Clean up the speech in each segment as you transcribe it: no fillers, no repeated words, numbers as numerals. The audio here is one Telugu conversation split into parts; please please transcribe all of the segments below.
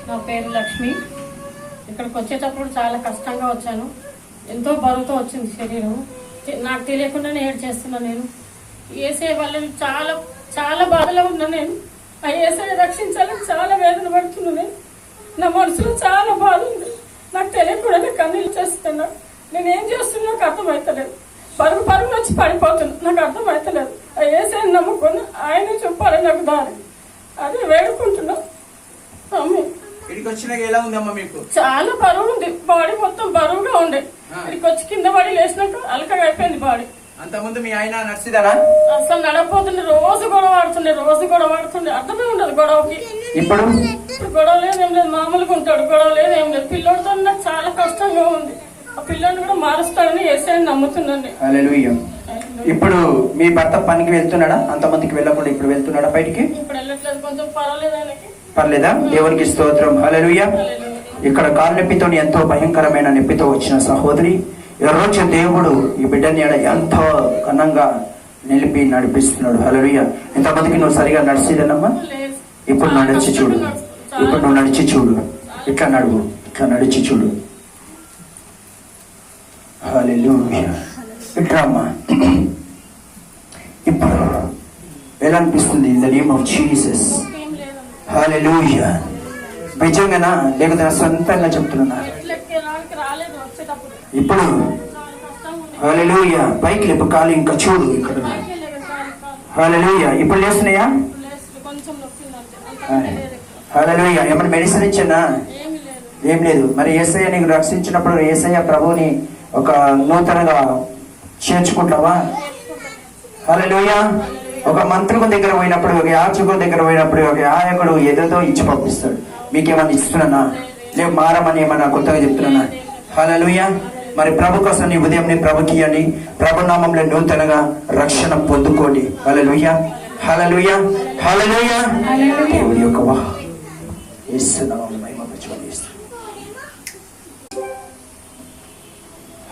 నా పేరు లక్ష్మి. ఇక్కడికి వచ్చేటప్పుడు చాలా కష్టంగా వచ్చాను. ఎంతో బరువుతో వచ్చింది శరీరం. నాకు తెలియకుండానే ఏడు చేస్తున్నాను. నేను ఏసఐ వల్ల చాలా చాలా బాధలో ఉన్నా. నేను ఆ ఏసఐ రక్షించాలని చాలా వేదన పడుతున్నా. నేను నా మనసులో చాలా బాధ ఉంది. నాకు తెలియకుండానే కన్నీళ్ళు చేస్తున్నా. నేనేం చేస్తున్నా నాకు అర్థమవుతలేదు. పరుగు పరుగు వచ్చి పడిపోతున్నా. నాకు అర్థమవుతలేదు. ఆ ఏసఐని నమ్ముకొని ఆయన చెప్పాలి నాకు దారి. అదే వేడుకుంటున్నా. ఎలా ఉందమ్మా మీకు? చాలా బరువు ఉంది. బాడీ మొత్తం బరువుగా ఉండే. ఇక్కడికి వచ్చి కింద పడి లేచినాక అలకగా అయిపోయింది బాడీ. అంతకుముందు మీ ఆయన నడిచిదారా? అసలు నడకపోతుండే. రోజు గొడవ ఆడుతుండే. అర్థమే ఉండదు గొడవకి. ఇప్పుడు గొడవ లేదు, ఏం లేదు. మామూలుగా ఉంటాడు. గొడవ లేదు, ఏం లేదు. పిల్లోడితో నాకు చాలా కష్టంగా ఉంది. ఆ పిల్లోడిని కూడా మారుస్తాడని ఏసైని నమ్ముతున్నాను. హల్లెలూయా. ఇప్పుడు మీ భర్త పనికి వెళ్తున్నాడా? అంతమందికి వెళ్ళకుండా ఇప్పుడు వెళ్తున్నాడా బయటికి? ఇప్పుడు వెళ్ళట్లేదు. కొంచెం పర్వాలేదు ఆయనకి. పర్లేదా? దేవునికి స్తోత్రం. హల్లెలూయా. ఇక్కడ కాలు నొప్పితో ఎంతో భయంకరమైన నొప్పితో వచ్చిన సహోదరి, ఈ రోజు దేవుడు ఈ బిడ్డని ఎంతో ఘనంగా నిలిపి నడిపిస్తున్నాడు. హల్లెలూయా. ఇంతమందికి నువ్వు సరిగా నడిచేదన్నమ్మా? ఇప్పుడు నువ్వు నడిచి చూడు. ఇప్పుడు నువ్వు నడిచి చూడు. ఇట్లా నడువు. ఇట్లా నడిచి చూడు. హల్లెలూయా. ఇట్లా అమ్మా. ఇప్పుడు ఎలా అనిపిస్తుంది? In the name of Jesus. Hallelujah. నిజంగానా లేకపోతే సొంతంగా చెప్తున్నా? ఇప్పుడు హల్లెలూయా. పైకి లేపు కాలు ఇంకా చూడు ఇక్కడ. హల్లెలూయా. ఇప్పుడు లేస్తున్నాయా? హల్లెలూయా. ఏమైనా మెడిసిన్ ఇచ్చానా? ఏం లేదు. మరి యేసయ్య నీకు రక్షించినప్పుడు యేసయ్య ప్రభువుని ఒక నూతనగా చేర్చుకుంటావా? హల్లెలూయా. ఒక మంత్రుకు దగ్గర పోయినప్పుడు, ఒక యాచకుల దగ్గర పోయినప్పుడు ఒక యాయకుడు ఎదురుతో ఇచ్చి పంపిస్తాడు. మీకేమన్నా ఇస్తున్నానా? లేవు మారమని ఏమన్నా కొత్తగా చెప్తున్నానా? హల్లెలూయా. మరి ప్రభు కోసం నీ ఉదయం ప్రభుకి అని ప్రభు నామంలో నూతనగా రక్షణ పొందుకోండి. హల్లెలూయా. హల్లెలూయా. హల్లెలూయా. దేవుడి యొక్క యేసునామములో మహిమ పొందుకోండి.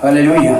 హల్లెలూయా.